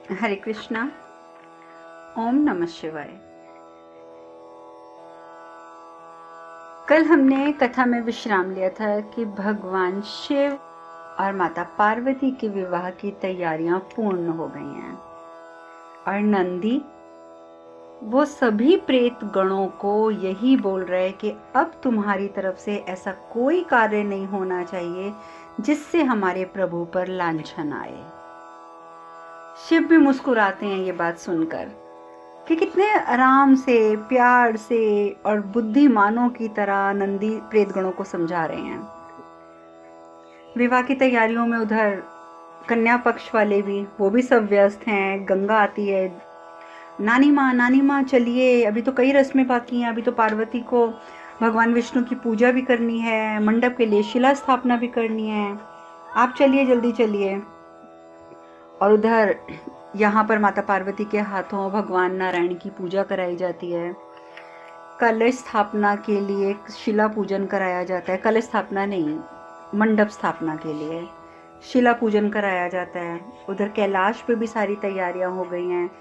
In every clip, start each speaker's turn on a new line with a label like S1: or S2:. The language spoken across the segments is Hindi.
S1: हरे कृष्णा। ओम नमः शिवाय। कल हमने कथा में विश्राम लिया था कि भगवान शिव और माता पार्वती के विवाह की तैयारियां पूर्ण हो गई हैं और नंदी वो सभी प्रेत गणों को यही बोल रहे कि अब तुम्हारी तरफ से ऐसा कोई कार्य नहीं होना चाहिए जिससे हमारे प्रभु पर लांछन आए। शिव भी मुस्कुराते हैं ये बात सुनकर कि कितने आराम से, प्यार से और बुद्धिमानों की तरह नंदी प्रेतगणों को समझा रहे हैं। विवाह की तैयारियों में उधर कन्या पक्ष वाले भी, वो भी सब व्यस्त हैं। गंगा आती है, नानी माँ चलिए, अभी तो कई रस्में बाकी हैं, अभी तो पार्वती को भगवान विष्णु की पूजा भी करनी है, मंडप के लिए शिला स्थापना भी करनी है, आप चलिए, जल्दी चलिए। और उधर यहाँ पर माता पार्वती के हाथों भगवान नारायण की पूजा कराई जाती है। कलश स्थापना के लिए शिला पूजन कराया जाता है। कलश स्थापना नहीं, मंडप स्थापना के लिए शिला पूजन कराया जाता है। उधर कैलाश पे भी सारी तैयारियां हो गई हैं।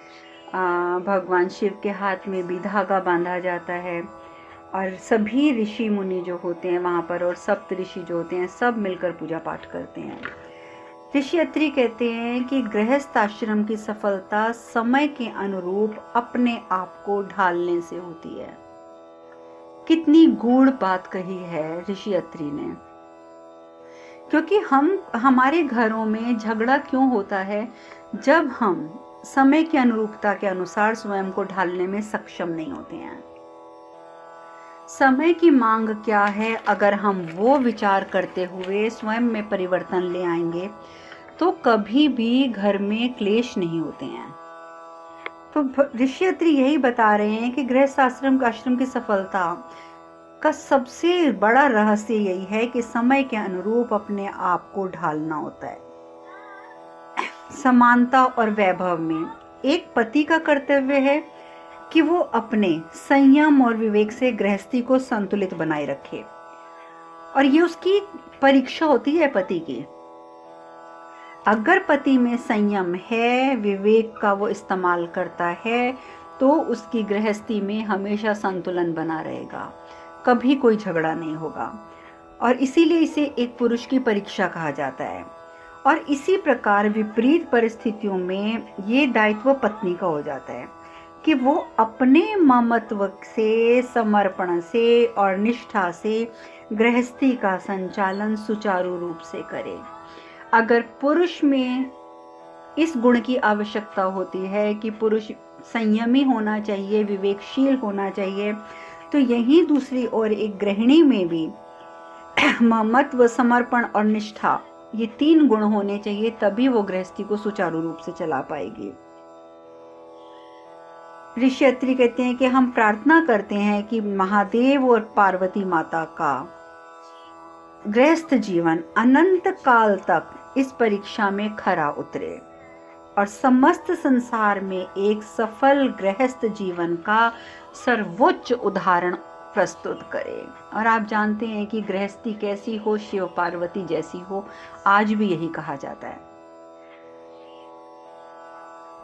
S1: भगवान शिव के हाथ में भी धागा बांधा जाता है और सभी ऋषि मुनि जो होते हैं वहाँ पर और सप्त ऋषि जो होते हैं सब मिलकर पूजा पाठ करते हैं। ऋषि अत्रि कहते हैं कि गृहस्थ आश्रम की सफलता समय के अनुरूप अपने आप को ढालने से होती है। कितनी गूढ़ बात कही है ऋषि अत्रि ने। क्योंकि हमारे घरों में झगड़ा क्यों होता है? जब हम समय की अनुरूपता के अनुसार स्वयं को ढालने में सक्षम नहीं होते हैं। समय की मांग क्या है, अगर हम वो विचार करते हुए स्वयं में परिवर्तन ले आएंगे तो कभी भी घर में क्लेश नहीं होते हैं। तो ऋषि अत्रि यही बता रहे हैं कि गृहस्थ आश्रम की सफलता का सबसे बड़ा रहस्य यही है कि समय के अनुरूप अपने आप को ढालना होता है। समानता और वैभव में एक पति का कर्तव्य है कि वो अपने संयम और विवेक से गृहस्थी को संतुलित बनाए रखे, और ये उसकी परीक्षा होती है पति की। अगर पति में संयम है, विवेक का वो इस्तेमाल करता है, तो उसकी गृहस्थी में हमेशा संतुलन बना रहेगा, कभी कोई झगड़ा नहीं होगा। और इसीलिए इसे एक पुरुष की परीक्षा कहा जाता है। और इसी प्रकार विपरीत परिस्थितियों में ये दायित्व पत्नी का हो जाता है कि वो अपने ममत्व से, समर्पण से और निष्ठा से गृहस्थी का संचालन सुचारू रूप से करे। अगर पुरुष में इस गुण की आवश्यकता होती है कि पुरुष संयमी होना चाहिए, विवेकशील होना चाहिए, तो यही दूसरी ओर एक गृहिणी में भी ममत्व, समर्पण और निष्ठा, ये 3 गुण होने चाहिए, तभी वो गृहस्थी को सुचारू रूप से चला पाएगी। ऋषि अत्रि कहते हैं कि हम प्रार्थना करते हैं कि महादेव और पार्वती माता का गृहस्थ जीवन अनंत काल तक इस परीक्षा में खरा उतरे और समस्त संसार में एक सफल गृहस्थ जीवन का सर्वोच्च उदाहरण प्रस्तुत करे। और आप जानते हैं कि गृहस्थी कैसी हो, शिव पार्वती जैसी हो, आज भी यही कहा जाता है।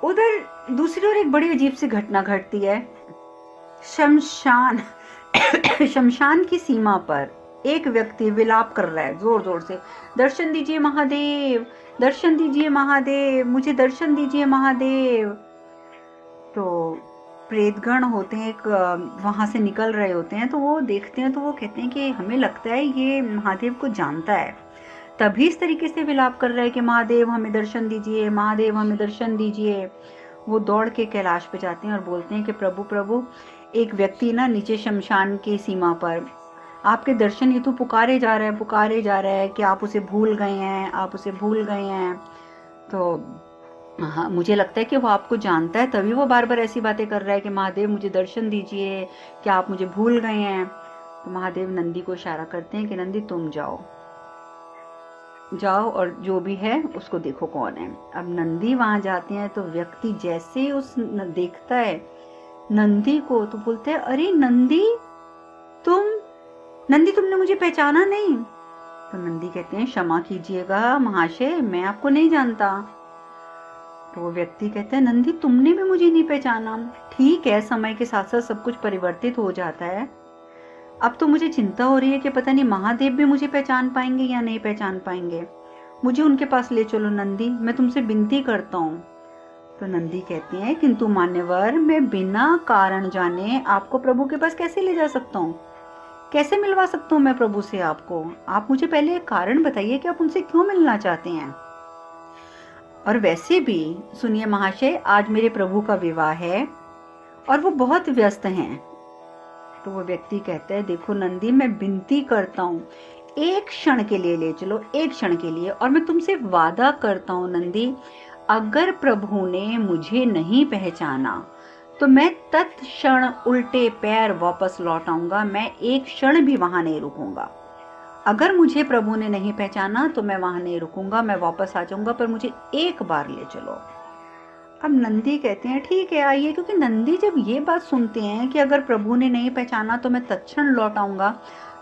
S1: उधर दूसरी ओर एक बड़ी अजीब सी घटना घटती है। शमशान की सीमा पर एक व्यक्ति विलाप कर रहा है जोर जोर से, दर्शन दीजिए महादेव, दर्शन दीजिए महादेव, मुझे दर्शन दीजिए महादेव। तो प्रेतगण होते हैं, वहां से निकल रहे होते हैं, तो वो देखते हैं तो वो कहते हैं कि हमें लगता है ये महादेव को जानता है, तभी इस तरीके से विलाप कर रहा है कि महादेव हमें दर्शन दीजिए, महादेव हमें दर्शन दीजिए। वो दौड़ के कैलाश पे जाते हैं और बोलते हैं कि प्रभु प्रभु, एक व्यक्ति ना नीचे शमशान की सीमा पर आपके दर्शन हेतु पुकारे जा रहा है कि आप उसे भूल गए हैं, आप उसे भूल गए हैं। तो हाँ, मुझे लगता है कि वो आपको जानता है, तभी वो बार बार ऐसी बातें कर रहा है कि महादेव मुझे दर्शन दीजिए, क्या आप मुझे भूल गए हैं। तो महादेव नंदी को इशारा करते हैं कि नंदी तुम जाओ और जो भी है उसको देखो कौन है। अब नंदी वहां जाते हैं तो व्यक्ति जैसे ही देखता है नंदी को तो बोलते हैं, अरे नंदी तुमने मुझे पहचाना नहीं? तो नंदी कहते हैं, क्षमा कीजिएगा महाशय, मैं आपको नहीं जानता। तो वो व्यक्ति कहता है, नंदी तुमने भी मुझे नहीं पहचाना। ठीक है, समय के साथ साथ सब कुछ परिवर्तित हो जाता है। अब तो मुझे चिंता हो रही है कि पता नहीं महादेव भी मुझे पहचान पाएंगे या नहीं पहचान पाएंगे। मुझे उनके पास ले चलो नंदी, मैं तुमसे विनती करता हूँ। तो नंदी कहते हैं, किंतु मान्यवर, मैं बिना कारण जाने आपको प्रभु के पास कैसे ले जा सकता हूँ? कैसे मिलवा सकता हूँ मैं प्रभु से आपको? आप मुझे पहले एक कारण बताइए कि आप उनसे क्यों मिलना चाहते हैं। और वैसे भी सुनिए महाशय, आज मेरे प्रभु का विवाह है और वो बहुत व्यस्त हैं। तो वो व्यक्ति कहता है, देखो नंदी, मैं विनती करता हूँ, एक क्षण के लिए ले चलो, एक क्षण के लिए। और मैं तुमसे वादा करता हूँ नंदी, अगर प्रभु ने मुझे नहीं पहचाना तो मैं तत्क्षण उल्टे पैर वापस लौट आऊंगा। मैं एक क्षण भी वहां नहीं रुकूंगा। अगर मुझे प्रभु ने नहीं पहचाना तो मैं वहां नहीं रुकूंगा, मैं वापस आ जाऊंगा, पर मुझे एक बार ले चलो। अब नंदी कहते हैं, ठीक है आइए। क्योंकि नंदी जब ये बात सुनते हैं कि अगर प्रभु ने नहीं पहचाना तो मैं तत्क्षण लौट आऊंगा,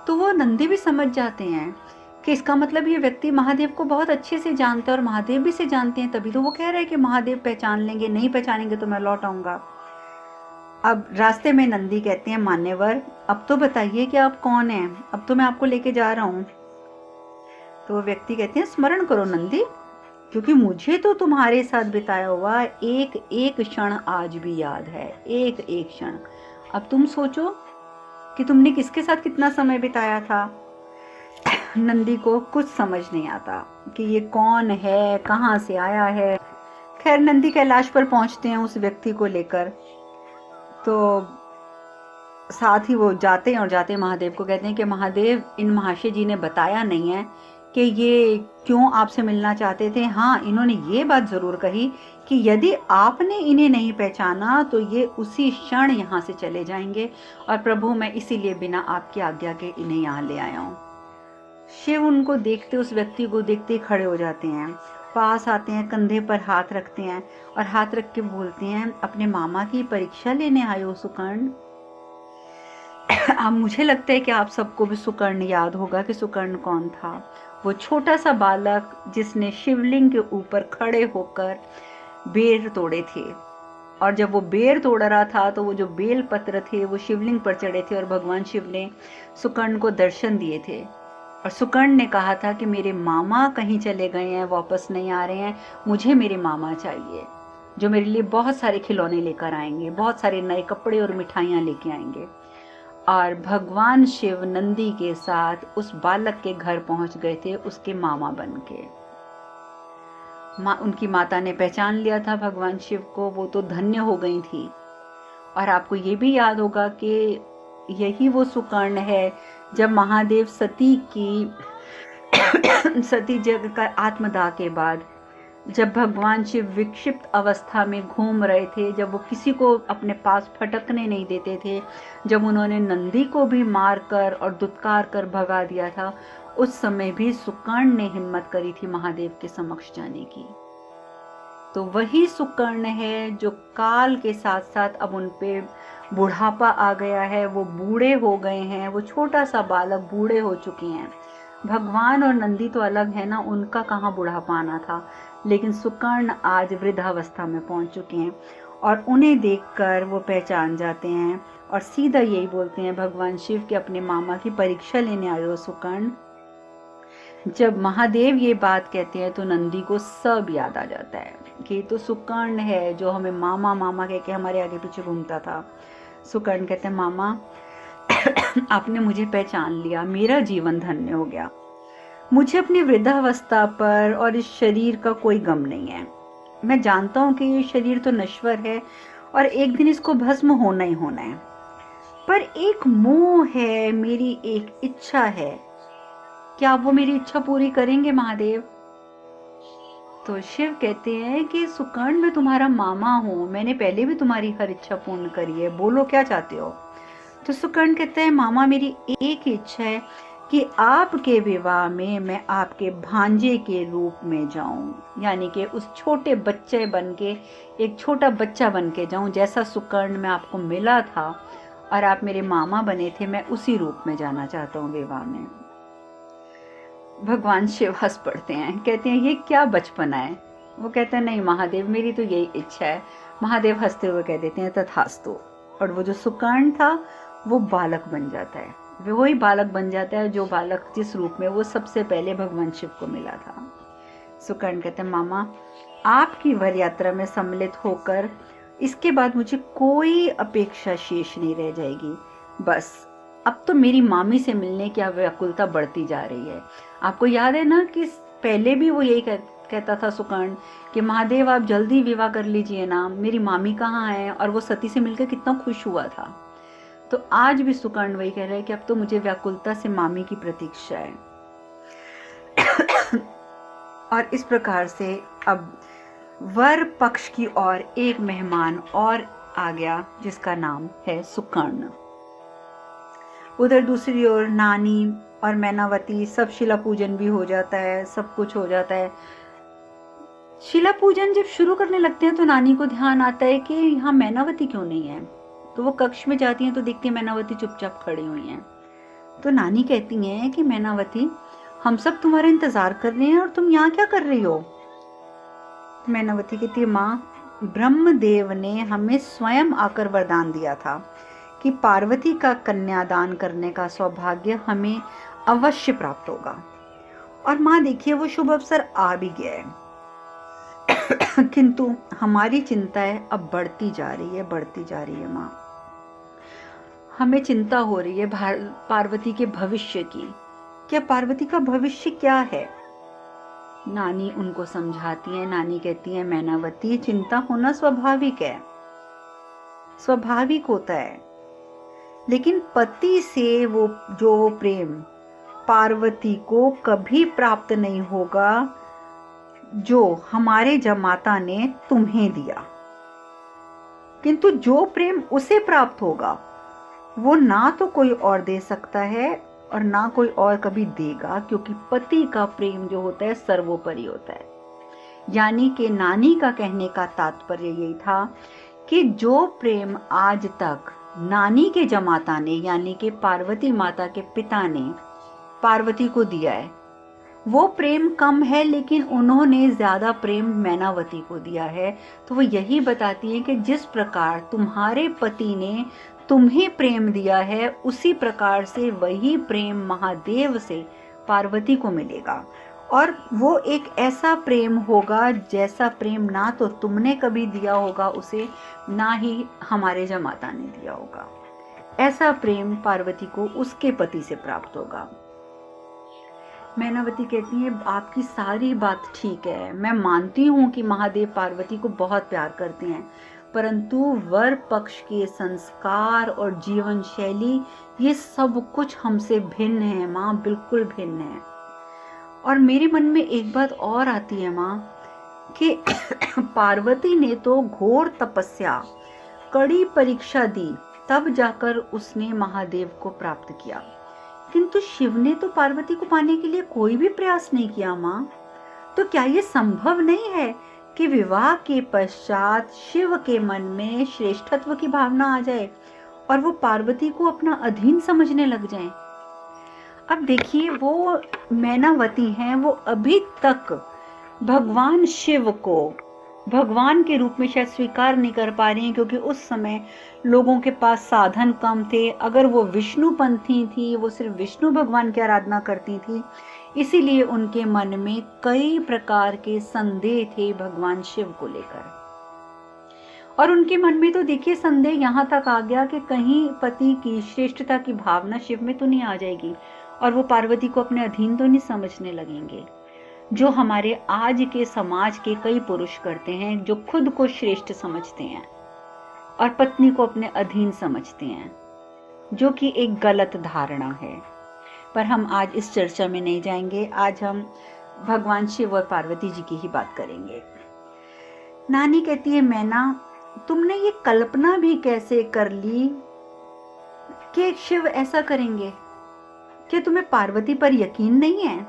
S1: तो वो नंदी भी समझ जाते हैं कि इसका मतलब ये व्यक्ति महादेव को बहुत अच्छे से जानते हैं और महादेव भी से जानते हैं, तभी तो वो कह रहे हैं कि महादेव पहचान लेंगे, नहीं पहचानेंगे तो मैं लौट आऊंगा। अब रास्ते में नंदी कहते हैं, मान्यवर अब तो बताइए कि आप कौन हैं, अब तो मैं आपको लेके जा रहा हूँ। तो वो व्यक्ति कहते हैं, स्मरण करो नंदी, क्योंकि मुझे तो तुम्हारे साथ बिताया हुआ एक एक क्षण आज भी याद है, एक एक क्षण। अब तुम सोचो कि तुमने किसके साथ कितना समय बिताया था। नंदी को कुछ समझ नहीं आता कि ये कौन है, कहाँ से आया है। खैर नंदी कैलाश पर पहुंचते हैं उस व्यक्ति को लेकर। तो साथ ही वो जाते हैं और जाते महादेव को कहते हैं कि महादेव, इन महाशय जी ने बताया नहीं है कि ये क्यों आपसे मिलना चाहते थे। हाँ, इन्होंने ये बात जरूर कही कि यदि आपने इन्हें नहीं पहचाना तो ये उसी क्षण यहाँ से चले जाएंगे, और प्रभु मैं इसीलिए बिना आपकी आज्ञा के इन्हें यहाँ ले आया हूँ। शिव उनको देखते, उस व्यक्ति को देखते खड़े हो जाते हैं, पास आते हैं, कंधे पर हाथ रखते हैं और हाथ रख के बोलते हैं, अपने मामा की परीक्षा लेने आए हो सुकर्ण? अब मुझे लगता है कि आप सबको भी सुकर्ण याद होगा कि सुकर्ण कौन था। वो छोटा सा बालक जिसने शिवलिंग के ऊपर खड़े होकर बेर तोड़े थे, और जब वो बेर तोड़ रहा था तो वो जो बेल पत्र थे वो शिवलिंग पर चढ़े थे और भगवान शिव ने सुकर्ण को दर्शन दिए थे। और सुकर्ण ने कहा था कि मेरे मामा कहीं चले गए हैं, वापस नहीं आ रहे हैं, मुझे मेरे मामा चाहिए, जो मेरे लिए बहुत सारे खिलौने लेकर आएंगे, बहुत सारे नए कपड़े और मिठाइयाँ लेके आएंगे। और भगवान शिव नंदी के साथ उस बालक के घर पहुंच गए थे, उसके मामा बनके। उनकी माता ने पहचान लिया था भगवान शिव को, वो तो धन्य हो गई थी। और आपको ये भी याद होगा कि यही वो सुकर्ण है जब महादेव सती जग का आत्मदाह के बाद, जब भगवान शिव विक्षिप्त अवस्था में घूम रहे थे, जब वो किसी को अपने पास फटकने नहीं देते थे, जब उन्होंने नंदी को भी मारकर और दुत्कार कर भगा दिया था, उस समय भी सुकर्ण ने हिम्मत करी थी महादेव के समक्ष जाने की। तो वही सुकर्ण है जो काल के साथ साथ अब उन पे बुढ़ापा आ गया है, वो बूढ़े हो गए हैं, वो छोटा सा बालक बूढ़े हो चुके हैं। भगवान और नंदी तो अलग है ना, उनका कहाँ बुढ़ापा आना था, लेकिन सुकर्ण आज वृद्धावस्था में पहुंच चुके हैं और उन्हें देखकर वो पहचान जाते हैं और सीधा यही बोलते हैं भगवान शिव के अपने मामा की परीक्षा लेने आए हो सुकर्ण। जब महादेव ये बात कहते हैं तो नंदी को सब याद आ जाता है कि तो सुकर्ण है जो हमें मामा मामा कह के हमारे आगे पीछे घूमता था। सुकर्ण कहते हैं, मामा आपने मुझे पहचान लिया, मेरा जीवन धन्य हो गया। मुझे अपनी वृद्धावस्था पर और इस शरीर का कोई गम नहीं है। मैं जानता हूँ कि ये शरीर तो नश्वर है और एक दिन इसको भस्म होना ही होना है, पर एक मोह है, मेरी एक इच्छा है। क्या आप वो मेरी इच्छा पूरी करेंगे महादेव? तो शिव कहते हैं कि सुकर्ण, मैं तुम्हारा मामा हूँ, मैंने पहले भी तुम्हारी हर इच्छा पूर्ण करी है, बोलो क्या चाहते हो। तो सुकर्ण कहता है, मामा मेरी एक ही इच्छा है कि आपके विवाह में मैं आपके भांजे के रूप में जाऊं, यानी कि उस छोटे बच्चे बन के, एक छोटा बच्चा बन के जाऊं, जैसा सुकर्ण में आपको मिला था और आप मेरे मामा बने थे, मैं उसी रूप में जाना चाहता हूँ विवाह में। भगवान शिव हंस पड़ते हैं, कहते हैं ये क्या बचपना है, वो कहते हैं नहीं महादेव, मेरी तो यही इच्छा है। महादेव हंसते हुए कह देते हैं तथास्तु। और वो जो सुकर्ण था वो बालक बन जाता है, वही बालक बन जाता है जो बालक जिस रूप में वो सबसे पहले भगवान शिव को मिला था। सुकर्ण कहते हैं मामा, आपकी वर यात्रा में सम्मिलित होकर इसके बाद मुझे कोई अपेक्षा शेष नहीं रह जाएगी। बस अब तो मेरी मामी से मिलने की व्याकुलता बढ़ती जा रही है। आपको याद है ना कि पहले भी वो यही कहता था सुकर्ण कि महादेव आप जल्दी विवाह कर लीजिए ना, मेरी मामी कहाँ है, और वो सती से मिलकर कितना खुश हुआ था। तो आज भी सुकर्ण वही कह रहा है कि अब तो मुझे व्याकुलता से मामी की प्रतीक्षा है। और इस प्रकार से अब वर पक्ष की ओर एक मेहमान और आ गया जिसका नाम है सुकर्ण। उधर दूसरी ओर नानी और मैनावती, सब शिला पूजन भी हो जाता है, सब कुछ हो जाता है। शिला पूजन जब शुरू करने लगते हैं तो नानी को ध्यान आता है कि यहाँ मैनावती क्यों नहीं है। तो वो कक्ष में जाती हैं तो देखती है मैनावती चुपचाप खड़ी हुई हैं। तो नानी कहती हैं कि मैनावती, हम सब तुम्हारा इंतजार कर रहे हैं और तुम यहाँ क्या कर रही हो। मैनावती कहती है माँ, ब्रह्मदेव ने हमें स्वयं आकर वरदान दिया था कि पार्वती का कन्यादान करने का सौभाग्य हमें अवश्य प्राप्त होगा। और माँ देखिए वो शुभ अवसर आ भी गया है। किंतु हमारी चिंताएं अब बढ़ती जा रही है माँ। हमें चिंता हो रही है पार्वती के भविष्य की। क्या पार्वती का भविष्य क्या है। नानी उनको समझाती है। नानी कहती है मैनावती, चिंता होना स्वाभाविक है, स्वाभाविक होता है, लेकिन पति से वो जो प्रेम पार्वती को कभी प्राप्त नहीं होगा जो हमारे जमाता ने तुम्हें दिया। किंतु जो प्रेम उसे प्राप्त होगा वो ना तो कोई और दे सकता है और ना कोई और कभी देगा, क्योंकि पति का प्रेम जो होता है सर्वोपरि होता है। यानी कि नानी का कहने का तात्पर्य यही था कि जो प्रेम आज तक नानी के जमाता ने यानी कि पार्वती माता के पिता ने पार्वती को दिया है वो प्रेम कम है, लेकिन उन्होंने ज्यादा प्रेम मैनावती को दिया है। तो वो यही बताती है कि जिस प्रकार तुम्हारे पति ने तुम्हें प्रेम दिया है उसी प्रकार से वही प्रेम महादेव से पार्वती को मिलेगा। और वो एक ऐसा प्रेम होगा जैसा प्रेम ना तो तुमने कभी दिया होगा उसे, ना ही हमारे जमाता ने दिया होगा। ऐसा प्रेम पार्वती को उसके पति से प्राप्त होगा। मैनावती कहती है आपकी सारी बात ठीक है, मैं मानती हूँ कि महादेव पार्वती को बहुत प्यार करते हैं, परंतु वर पक्ष के संस्कार और जीवन शैली ये सब कुछ हमसे भिन्न है माँ, बिल्कुल भिन्न है। और मेरे मन में एक बात और आती है माँ कि पार्वती ने तो घोर तपस्या, कड़ी परीक्षा दी, तब जाकर उसने महादेव को प्राप्त किया, किंतु शिव ने तो पार्वती को पाने के लिए कोई भी प्रयास नहीं किया माँ। तो क्या ये संभव नहीं है कि विवाह के पश्चात शिव के मन में श्रेष्ठत्व की भावना आ जाए और वो पार्वती को अपना अधीन समझने लग जाएं? अब देखिए वो मैनावती हैं, वो अभी तक भगवान शिव को भगवान के रूप में शायद स्वीकार नहीं कर पा रही हैं, क्योंकि उस समय लोगों के पास साधन कम थे। अगर वो विष्णुपंथी थी, वो सिर्फ विष्णु भगवान की आराधना करती थी, इसीलिए उनके मन में कई प्रकार के संदेह थे भगवान शिव को लेकर। और उनके मन में तो देखिए संदेह यहाँ तक आ गया कि कहीं पति की श्रेष्ठता की भावना शिव में तो नहीं आ जाएगी और वो पार्वती को अपने अधीन तो नहीं समझने लगेंगे, जो हमारे आज के समाज के कई पुरुष करते हैं, जो खुद को श्रेष्ठ समझते हैं और पत्नी को अपने अधीन समझते हैं, जो कि एक गलत धारणा है। पर हम आज इस चर्चा में नहीं जाएंगे। आज हम भगवान शिव और पार्वती जी की ही बात करेंगे। नानी कहती है मैना, तुमने ये कल्पना भी कैसे कर ली कि शिव ऐसा करेंगे? क्या तुम्हें पार्वती पर यकीन नहीं है?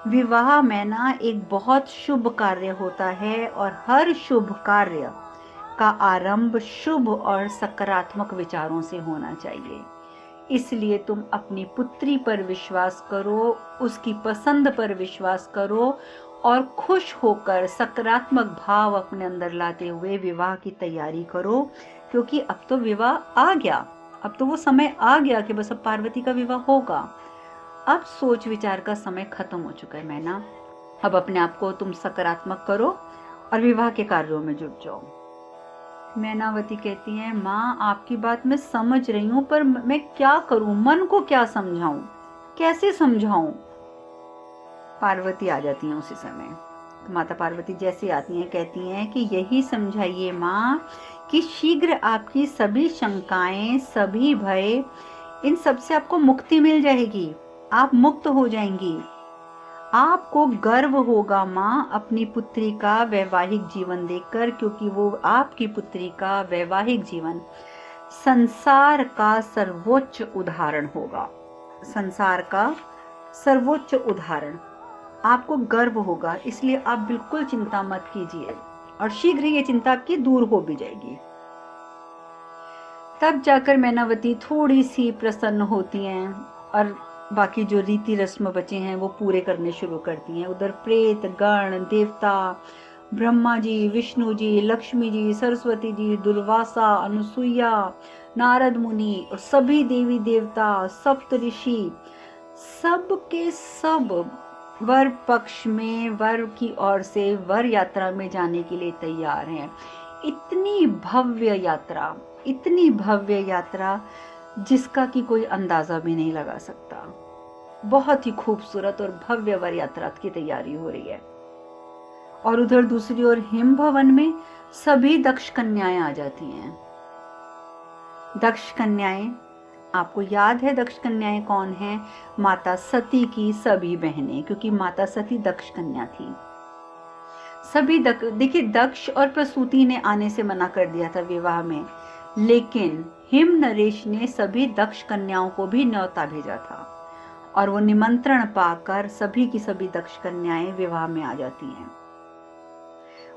S1: विवाह मैना एक बहुत शुभ कार्य होता है और हर शुभ कार्य का आरंभ शुभ और सकारात्मक विचारों से होना चाहिए। इसलिए तुम अपनी पुत्री पर विश्वास करो, उसकी पसंद पर विश्वास करो और खुश होकर सकारात्मक भाव अपने अंदर लाते हुए विवाह की तैयारी करो, क्योंकि अब तो विवाह आ गया, अब तो वो समय आ गया कि बस अब पार्वती का विवाह होगा। अब सोच विचार का समय खत्म हो चुका है मैना। अब अपने आप को तुम सकारात्मक करो और विवाह के कार्यों में जुट जाओ। मैनावती कहती है, माँ आपकी बात मैं समझ रही हूँ, पर मैं क्या करूं, मन को क्या समझाऊं, कैसे समझाऊं। पार्वती आ जाती हैं उसी समय। तो माता पार्वती जैसे आती हैं कहती हैं कि यही समझाइए माँ कि शीघ्र आपकी सभी शंकाएं, सभी भय, इन सब से आपको मुक्ति मिल जाएगी, आप मुक्त हो जाएंगी। आपको गर्व होगा माँ अपनी पुत्री का वैवाहिक जीवन देखकर, क्योंकि वो आपकी पुत्री का वैवाहिक जीवन संसार का सर्वोच्च उदाहरण होगा। संसार का सर्वोच्च उदाहरण, आपको गर्व होगा, इसलिए आप बिल्कुल चिंता मत कीजिए और शीघ्र ये चिंता आपकी दूर हो भी जाएगी। तब जाकर मैनावती थोड़ी सी प्रसन्न होती हैं और बाकी जो रीति रस्म बचे हैं वो पूरे करने शुरू करती हैं। उधर प्रेत गण, देवता, ब्रह्मा जी, विष्णु जी, लक्ष्मी जी, सरस्वती जी, दुर्वासा, अनुसुईया, नारद मुनि और सभी देवी देवता, सप्त ऋषि, सब के सब वर पक्ष में वर की ओर से वर यात्रा में जाने के लिए तैयार हैं। इतनी भव्य यात्रा, इतनी भव्य यात्रा जिसका कि कोई अंदाजा भी नहीं लगा सकता। बहुत ही खूबसूरत और भव्य वर यात्रा की तैयारी हो रही है। और उधर दूसरी ओर हिम भवन में सभी दक्ष कन्याएं आ जाती हैं। दक्ष कन्याएं, आपको याद है दक्ष कन्याएं कौन हैं? माता सती की सभी बहनें, क्योंकि माता सती दक्ष कन्या थी। सभी देखिए, दक्ष और प्रसूति ने आने से मना कर दिया था विवाह में, लेकिन हिम नरेश ने सभी दक्ष कन्याओं को भी न्योता भेजा था और वो निमंत्रण पाकर सभी की सभी दक्ष कन्याएं विवाह में आ जाती हैं।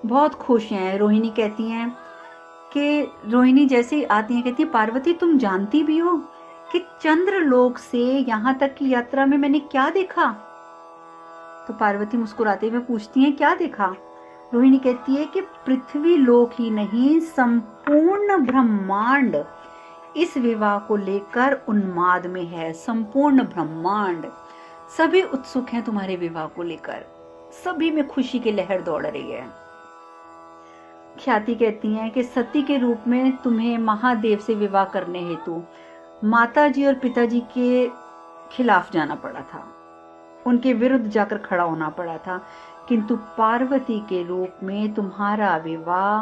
S1: बहुत खुश हैं। रोहिणी कहती हैं कि रोहिणी जैसे आती हैं कहती है, पार्वती तुम जानती भी हो कि चंद्रलोक से यहाँ तक की यात्रा में मैंने क्या देखा? तो पार्वती मुस्कुराते हुए पूछती हैं, क्या देखा? रोहिणी कहती है कि पृथ्वी लोक ही नहीं, संपूर्ण ब्रह्मांड इस विवाह को लेकर उन्माद में है। संपूर्ण ब्रह्मांड सभी उत्सुक हैं तुम्हारे विवाह को लेकर, सभी में खुशी की लहर दौड़ रही है। ख्याति कहती हैं कि सती के रूप में तुम्हें महादेव से विवाह करने हेतु माताजी और पिताजी के खिलाफ जाना पड़ा था, उनके विरुद्ध जाकर खड़ा होना पड़ा था, किंतु पार्वती के रूप में तुम्हारा विवाह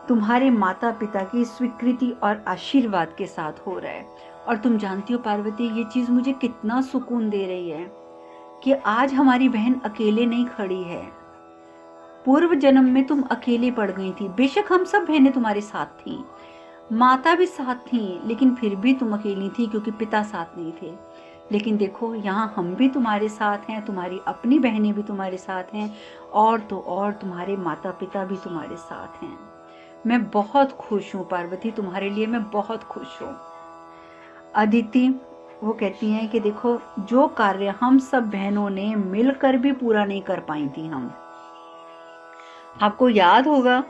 S1: तुम्हारे माता पिता की स्वीकृति और आशीर्वाद के साथ हो रहा है। और तुम जानती हो पार्वती, ये चीज मुझे कितना सुकून दे रही है कि आज हमारी बहन अकेले नहीं खड़ी है। पूर्व जन्म में तुम अकेले पड़ गई थी, बेशक हम सब बहनें तुम्हारे साथ थी, माता भी साथ थी, लेकिन फिर भी तुम अकेली थी क्योंकि पिता साथ नहीं थे। लेकिन देखो, यहाँ हम भी तुम्हारे साथ हैं, तुम्हारी अपनी बहनें भी तुम्हारे साथ हैं, और तो और तुम्हारे माता पिता भी तुम्हारे साथ हैं। मैं बहुत खुश हूँ पार्वती, तुम्हारे लिए मैं बहुत खुश हूँ। अदिति वो कहती हैं कि देखो, जो कार्य हम सब बहनों ने मिलकर भी पूरा नहीं कर पाई थी, हम, आपको याद होगा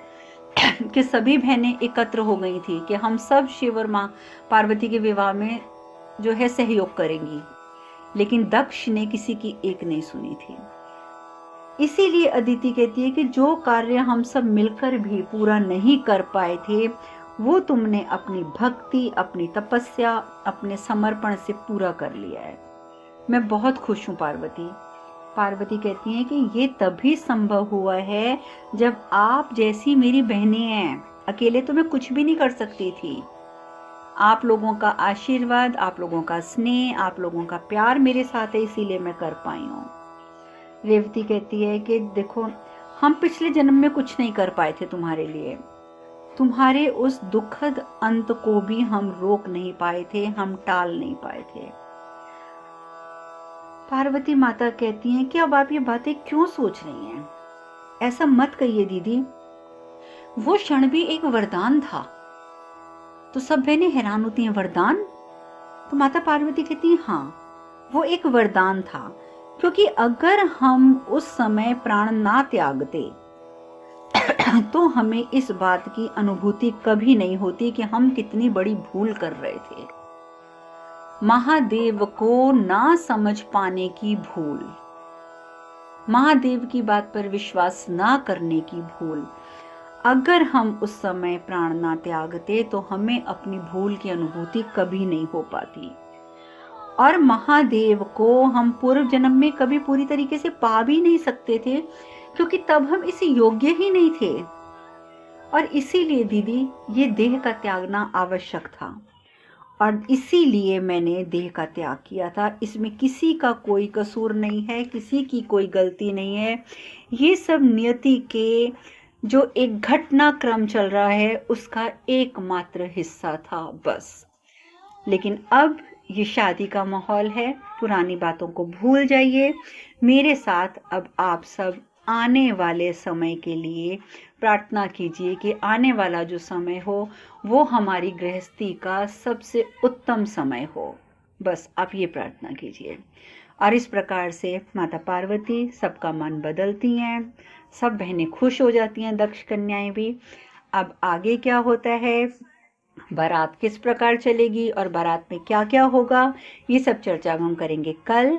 S1: कि सभी बहनें एकत्र हो गई थी कि हम सब शिव और माँ पार्वती के विवाह में जो है सहयोग करेंगी, लेकिन दक्ष ने किसी की एक नहीं सुनी थी। इसीलिए अदिति कहती है कि जो कार्य हम सब मिलकर भी पूरा नहीं कर पाए थे, वो तुमने अपनी भक्ति, अपनी तपस्या, अपने समर्पण से पूरा कर लिया है। मैं बहुत खुश हूँ पार्वती। पार्वती कहती हैं कि ये तभी संभव हुआ है जब आप जैसी मेरी बहनें हैं। अकेले तो मैं कुछ भी नहीं कर सकती थी। आप लोगों का आशीर्वाद, आप लोगों का स्नेह, आप लोगों का प्यार मेरे साथ है, इसीलिए मैं कर पाई हूँ। रेवती कहती है कि देखो, हम पिछले जन्म में कुछ नहीं कर पाए थे तुम्हारे लिए, तुम्हारे उस दुखद अंत को भी हम रोक नहीं पाए थे, हम टाल नहीं पाए थे। पार्वती माता कहती हैं कि अब आप ये बातें क्यों सोच रही हैं? ऐसा मत कहिए दीदी, वो क्षण भी एक वरदान था। तो सब बहनें हैरान होती हैं, वरदान? तो माता पार्वती कहती हैं हाँ, वो एक वरदान था, क्योंकि अगर हम उस समय प्राण ना त्यागते तो हमें इस बात की अनुभूति कभी नहीं होती कि हम कितनी बड़ी भूल कर रहे थे। महादेव को ना समझ पाने की भूल, महादेव की बात पर विश्वास ना करने की भूल, अगर हम उस समय प्राण ना त्यागते तो हमें अपनी भूल की अनुभूति कभी नहीं हो पाती। और महादेव को हम पूर्व जन्म में कभी पूरी तरीके से पा भी नहीं सकते थे, क्योंकि तब हम इस योग्य ही नहीं थे। और इसीलिए दीदी ये देह का त्यागना आवश्यक था, और इसीलिए मैंने देह का त्याग किया था। इसमें किसी का कोई कसूर नहीं है, किसी की कोई गलती नहीं है। ये सब नियति के जो एक घटनाक्रम चल रहा है उसका एकमात्र हिस्सा था बस। लेकिन अब ये शादी का माहौल है, पुरानी बातों को भूल जाइए। मेरे साथ अब आप सब आने वाले समय के लिए प्रार्थना कीजिए कि आने वाला जो समय हो वो हमारी गृहस्थी का सबसे उत्तम समय हो। बस आप ये प्रार्थना कीजिए। और इस प्रकार से माता पार्वती सबका मन बदलती हैं, सब बहनें खुश हो जाती हैं, दक्ष कन्याएं भी। अब आगे क्या होता है, बारात किस प्रकार चलेगी और बारात में क्या क्या होगा, ये सब चर्चा हम करेंगे कल।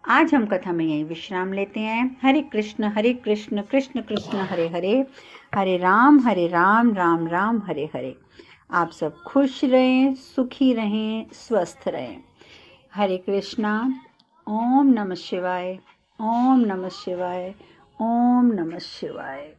S1: आज हम कथा में यहीं विश्राम लेते हैं। हरे कृष्ण कृष्ण कृष्ण हरे हरे, हरे राम राम राम हरे हरे। आप सब खुश रहें, सुखी रहें, स्वस्थ रहें। हरे कृष्णा। ओम नमः शिवाय, ओम नमः शिवाय, ओम नमः शिवाय।